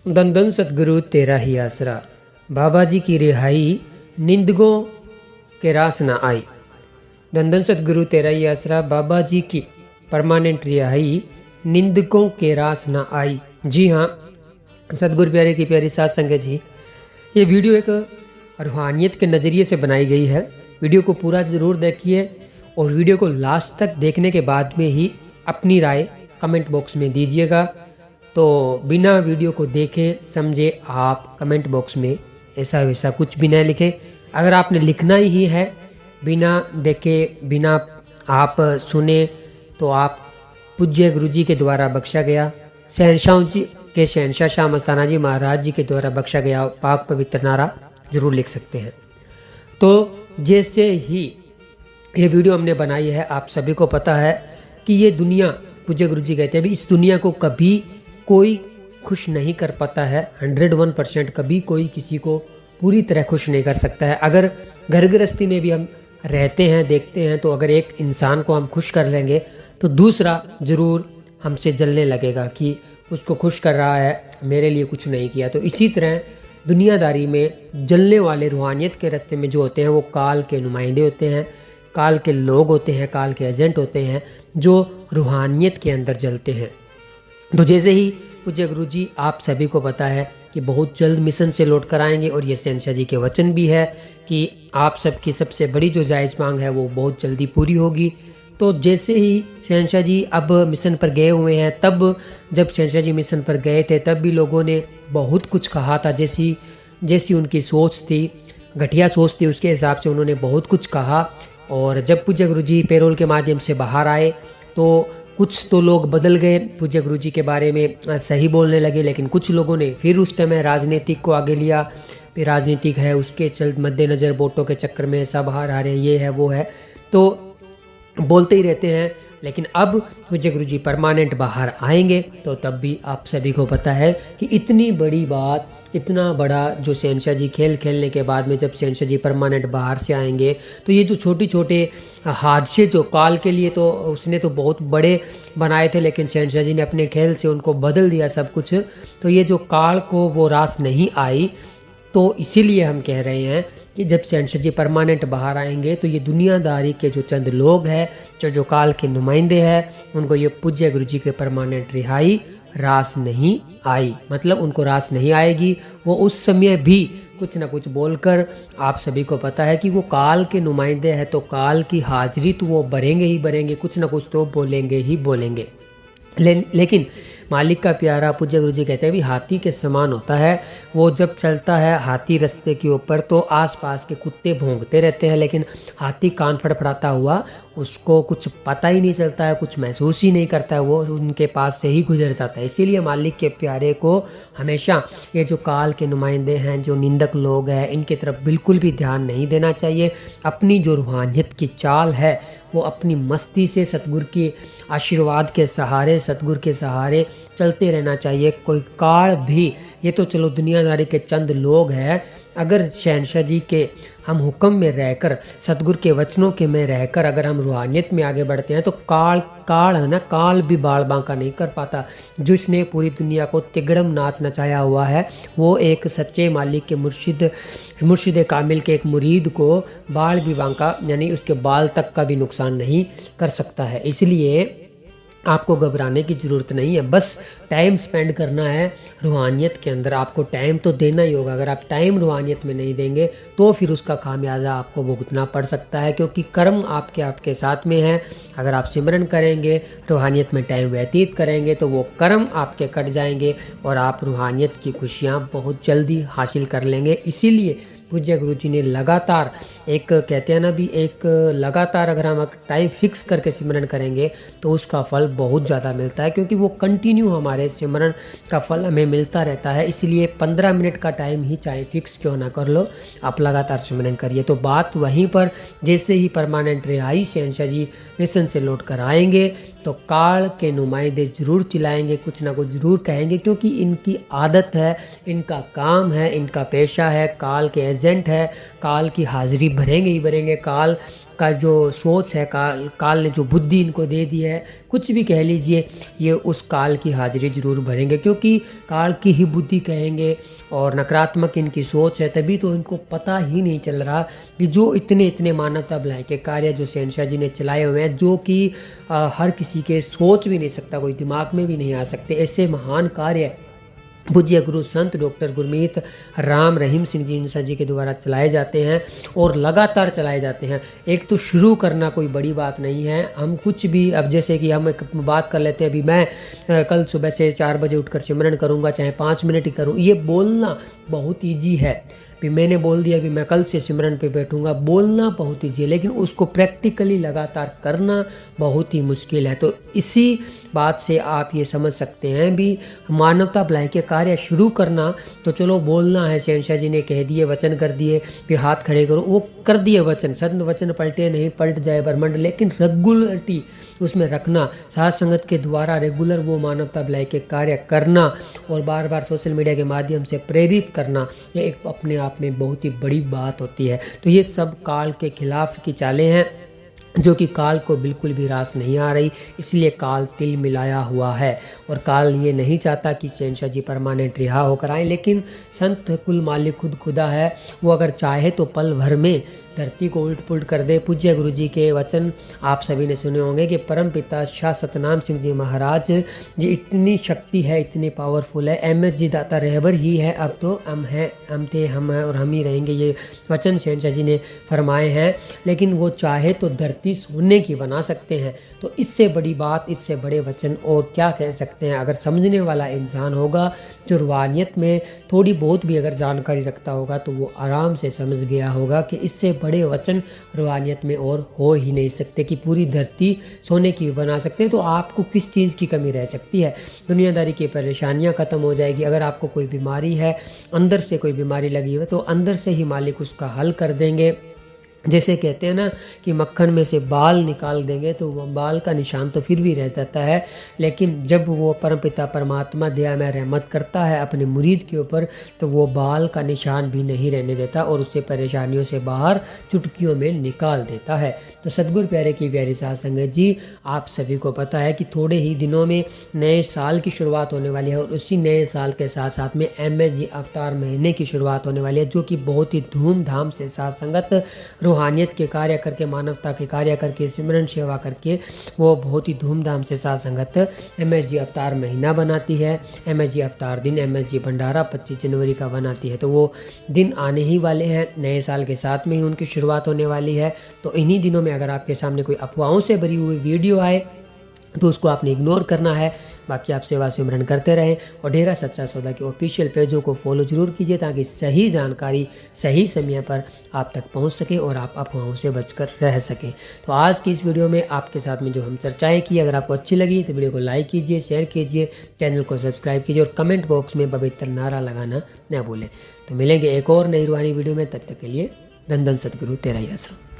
धन धन सतगुरु तेरा ही आसरा, बाबा जी की रिहाई निंदकों के रास ना आई। धन धन सतगुरु तेरा ही आसरा, बाबा जी की परमानेंट रिहाई निंदकों के रास ना आई। जी हाँ, सतगुरु प्यारे की प्यारी साध संगत जी, ये वीडियो एक रूहानियत के नज़रिए से बनाई गई है। वीडियो को पूरा ज़रूर देखिए और वीडियो को लास्ट तक देखने के बाद में ही अपनी राय कमेंट बॉक्स में दीजिएगा। तो बिना वीडियो को देखे समझे आप कमेंट बॉक्स में ऐसा वैसा कुछ भी न लिखें। अगर आपने लिखना ही है बिना देखे बिना आप सुने, तो आप पूज्य गुरु जी के द्वारा बख्शा गया, शहनशाह जी के शहनशाह शाह मस्ताना जी महाराज जी के द्वारा बख्शा गया पाक पवित्र नारा जरूर लिख सकते हैं। तो जैसे ही ये वीडियो हमने बनाई है, आप सभी को पता है कि ये दुनिया, पूज्य गुरु जी कहते हैं, अभी इस दुनिया को कभी कोई खुश नहीं कर पाता है। 101% कभी कोई किसी को पूरी तरह खुश नहीं कर सकता है। अगर घर गृहस्थी में भी हम रहते हैं, देखते हैं, तो अगर एक इंसान को हम खुश कर लेंगे तो दूसरा ज़रूर हमसे जलने लगेगा कि उसको खुश कर रहा है, मेरे लिए कुछ नहीं किया। तो इसी तरह दुनियादारी में जलने वाले रूहानियत के रास्ते में जो होते हैं वो काल के नुमाइंदे होते हैं, काल के लोग होते हैं, काल के एजेंट होते हैं जो रूहानियत के अंदर जलते हैं। तो जैसे ही पूज्य गुरु जी, आप सभी को पता है कि बहुत जल्द मिशन से लौट कर आएंगे और ये शहनशाह जी के वचन भी है कि आप सबकी सबसे बड़ी जो जायज़ मांग है वो बहुत जल्दी पूरी होगी। तो जैसे ही शहनशाह जी अब मिशन पर गए हुए हैं, तब जब शहनशाह जी मिशन पर गए थे तब भी लोगों ने बहुत कुछ कहा था। जैसी उनकी सोच थी, घटिया सोच थी, उसके हिसाब से उन्होंने बहुत कुछ कहा। और जब पूज्य गुरु जी पेरोल के माध्यम से बाहर आए तो कुछ तो लोग बदल गए, पूज्य गुरु जी के बारे में सही बोलने लगे, लेकिन कुछ लोगों ने फिर उस समय राजनीतिक को आगे लिया। फिर राजनीतिक है उसके चलते मद्देनज़र वोटों के चक्कर में सब बाहर आ रहे हैं, ये है वो है, तो बोलते ही रहते हैं। लेकिन अब पूज्य गुरु जी परमानेंट बाहर आएंगे तो तब भी आप सभी को पता है कि इतनी बड़ी बात, इतना बड़ा जो शहनशाह जी खेल खेलने के बाद में जब शहनशाह जी परमानेंट बाहर से आएंगे तो ये जो छोटे छोटे हादसे जो काल के लिए तो उसने तो बहुत बड़े बनाए थे, लेकिन शहनशाह जी ने अपने खेल से उनको बदल दिया सब कुछ। तो ये जो काल को वो रास नहीं आई, तो इसीलिए हम कह रहे हैं कि जब शहनशाह जी परमानेंट बाहर आएंगे तो ये दुनियादारी के जो चंद लोग हैं, जो काल के नुमाइंदे हैं, उनको ये पूज्य गुरु जी के परमानेंट रिहाई रास नहीं आई, मतलब उनको रास नहीं आएगी। वो उस समय भी कुछ ना कुछ बोलकर, आप सभी को पता है कि वो काल के नुमाइंदे हैं तो काल की हाजिरी तो वो भरेंगे ही भरेंगे, कुछ ना कुछ तो बोलेंगे ही बोलेंगे। लेकिन मालिक का प्यारा पूज्य गुरु जी कहते हैं भी हाथी के समान होता है। वो जब चलता है हाथी रास्ते के ऊपर तो आसपास के कुत्ते भौंकते रहते हैं, लेकिन हाथी कान फड़फड़ाता हुआ उसको कुछ पता ही नहीं चलता है, कुछ महसूस ही नहीं करता है, वो उनके पास से ही गुजर जाता है। इसीलिए मालिक के प्यारे को हमेशा ये जो काल के नुमाइंदे हैं, जो निंदक लोग हैं, इनकी तरफ बिल्कुल भी ध्यान नहीं देना चाहिए। अपनी जो रूहानियत की चाल है वो अपनी मस्ती से सतगुरु के आशीर्वाद के सहारे, सतगुरु के सहारे चलते रहना चाहिए। कोई काल भी, ये तो चलो दुनियादारी के चंद लोग हैं, अगर शहनशाह जी के हम हुक्म में रहकर, सतगुरु के वचनों के में रहकर अगर हम रूहानियत में आगे बढ़ते हैं तो काल है ना, काल भी बाल बांका नहीं कर पाता। जिसने पूरी दुनिया को तिगड़म नाच नचाया हुआ है, वो एक सच्चे मालिक के मुर्शिद कामिल के एक मुरीद को बाल भी बांका, यानी उसके बाल तक का भी नुकसान नहीं कर सकता है। इसलिए आपको घबराने की ज़रूरत नहीं है, बस टाइम स्पेंड करना है रूहानियत के अंदर। आपको टाइम तो देना ही होगा। अगर आप टाइम रूहानियत में नहीं देंगे तो फिर उसका खामियाजा आपको भुगतना पड़ सकता है, क्योंकि कर्म आपके साथ में है। अगर आप सिमरन करेंगे, रूहानियत में टाइम व्यतीत करेंगे तो वो कर्म आपके कट जाएंगे और आप रूहानियत की खुशियाँ बहुत जल्दी हासिल कर लेंगे। इसीलिए पूज्य गुरु जी ने लगातार, एक कहते हैं ना भी, एक लगातार अगर हम टाइम फिक्स करके सिमरन करेंगे तो उसका फल बहुत ज़्यादा मिलता है, क्योंकि वो कंटिन्यू हमारे सिमरन का फल हमें मिलता रहता है। इसलिए 15 मिनट का टाइम ही चाहे फिक्स क्यों ना कर लो, आप लगातार सिमरन करिए। तो बात वहीं पर, जैसे ही परमानेंट रिहाई शहनशाह जी मिशन से लौट कर आएंगे तो काल के नुमाइंदे ज़रूर चिल्लाएंगे, कुछ ना कुछ ज़रूर कहेंगे, क्योंकि इनकी आदत है, इनका काम है, इनका पेशा है, काल के एजेंट है, काल की हाजिरी भरेंगे ही भरेंगे। काल का जो सोच है, काल ने जो बुद्धि इनको दे दी है, कुछ भी कह लीजिए, ये उस काल की हाजिरी ज़रूर भरेंगे, क्योंकि काल की ही बुद्धि कहेंगे और नकारात्मक इनकी सोच है। तभी तो इनको पता ही नहीं चल रहा कि जो इतने इतने मानवता भलाई के कार्य जो शहंशाह जी ने चलाए हुए हैं, जो कि हर किसी के सोच भी नहीं सकता, कोई दिमाग में भी नहीं आ सकते, ऐसे महान कार्य पूज्य गुरु संत डॉक्टर गुरमीत राम रहीम सिंह जी इंसा जी के द्वारा चलाए जाते हैं और लगातार चलाए जाते हैं। एक तो शुरू करना कोई बड़ी बात नहीं है, हम कुछ भी, अब जैसे कि हम एक बात कर लेते हैं, अभी मैं कल सुबह से 4 बजे उठकर सिमरन करूंगा, चाहे 5 मिनट ही करूं, ये बोलना बहुत ईजी है। भी मैंने बोल दिया कि मैं कल से सिमरन पे बैठूंगा, बोलना बहुत ईजी है, लेकिन उसको प्रैक्टिकली लगातार करना बहुत ही मुश्किल है। तो इसी बात से आप ये समझ सकते हैं भी मानवता भलाई के कार्य शुरू करना तो चलो बोलना है, शहंशाह जी ने कह दिए, वचन कर दिए भी हाथ खड़े करो, वो कर दिए वचन, संत वचन पलटे नहीं पलट जाए ब्रह्मांड, लेकिन रेगुलरिटी उसमें रखना, साथ संगत के द्वारा रेगुलर वो मानवता भलाई के कार्य करना और बार बार सोशल मीडिया के माध्यम से प्रेरित करना, ये एक अपने आप में बहुत ही बड़ी बात होती है। तो ये सब काल के खिलाफ की चालें हैं, जो कि काल को बिल्कुल भी रास नहीं आ रही, इसलिए काल तिल मिलाया हुआ है। और काल ये नहीं चाहता कि शहंशाह जी परमानेंट रिहा होकर आए, लेकिन संत कुल मालिक खुद खुदा है, वो अगर चाहे तो पल भर में धरती को उल्ट पुलट कर दे। पूज्य गुरु जी के वचन आप सभी ने सुने होंगे कि परम पिता शाह सतनाम सिंह जी महाराज, ये इतनी शक्ति है, इतनी पावरफुल है, MS जी दाता रहबर ही है, अब तो हम हैं, हम थे, हम हैं और हम ही रहेंगे, ये वचन शहंशाह जी ने फरमाए हैं। लेकिन वो चाहे तो धरती सोने की बना सकते हैं, तो इससे बड़ी बात, इससे बड़े वचन और क्या कह सकते हैं। अगर समझने वाला इंसान होगा, जो रूहानियत में थोड़ी बहुत भी अगर जानकारी रखता होगा, तो वो आराम से समझ गया होगा कि इससे बड़े वचन रूहानियत में और हो ही नहीं सकते, कि पूरी धरती सोने की भी बना सकते हैं। तो आपको किस चीज़ की कमी रह सकती है? दुनियादारी की परेशानियां ख़त्म हो जाएगी। अगर आपको कोई बीमारी है, अंदर से कोई बीमारी लगी हुई है, तो अंदर से ही मालिक उसका हल कर देंगे। जैसे कहते हैं ना कि मक्खन में से बाल निकाल देंगे तो वो बाल का निशान तो फिर भी रह जाता है, लेकिन जब वो परमपिता परमात्मा दया में रहमत करता है अपने मुरीद के ऊपर, तो वो बाल का निशान भी नहीं रहने देता और उससे परेशानियों से बाहर चुटकियों में निकाल देता है। तो सदगुरु प्यारे की प्यारी साध संगत जी, आप सभी को पता है कि थोड़े ही दिनों में नए साल की शुरुआत होने वाली है और उसी नए साल के साथ साथ में MS जी अवतार महीने की शुरुआत होने वाली है, जो कि बहुत ही धूमधाम से साध संगत रूहानियत के कार्य करके, मानवता के कार्य करके, सिमरन सेवा करके वो बहुत ही धूमधाम से साथ संगत MS जी अवतार महीना बनाती है। MS जी अवतार दिन, MS जी भंडारा 25 जनवरी का बनाती है। तो वो दिन आने ही वाले हैं, नए साल के साथ में ही उनकी शुरुआत होने वाली है। तो इन्हीं दिनों में अगर आपके सामने कोई अफवाहों से भरी हुई वीडियो आए तो उसको आपने इग्नोर करना है। बाकी आप सेवा सिमरन करते रहें और डेरा सच्चा सौदा के ऑफिशियल पेजों को फॉलो जरूर कीजिए, ताकि सही जानकारी सही समय पर आप तक पहुंच सके और आप अफवाहों से बचकर रह सकें। तो आज की इस वीडियो में आपके साथ में जो हम चर्चाएं की, अगर आपको अच्छी लगी तो वीडियो को लाइक कीजिए, शेयर कीजिए, चैनल को सब्सक्राइब कीजिए और कमेंट बॉक्स में पवित्र नारा लगाना न भूलें। तो मिलेंगे एक और नई रूहानी वीडियो में, तब तक के लिए धन धन सतगुरु तेरा ही आश्रम।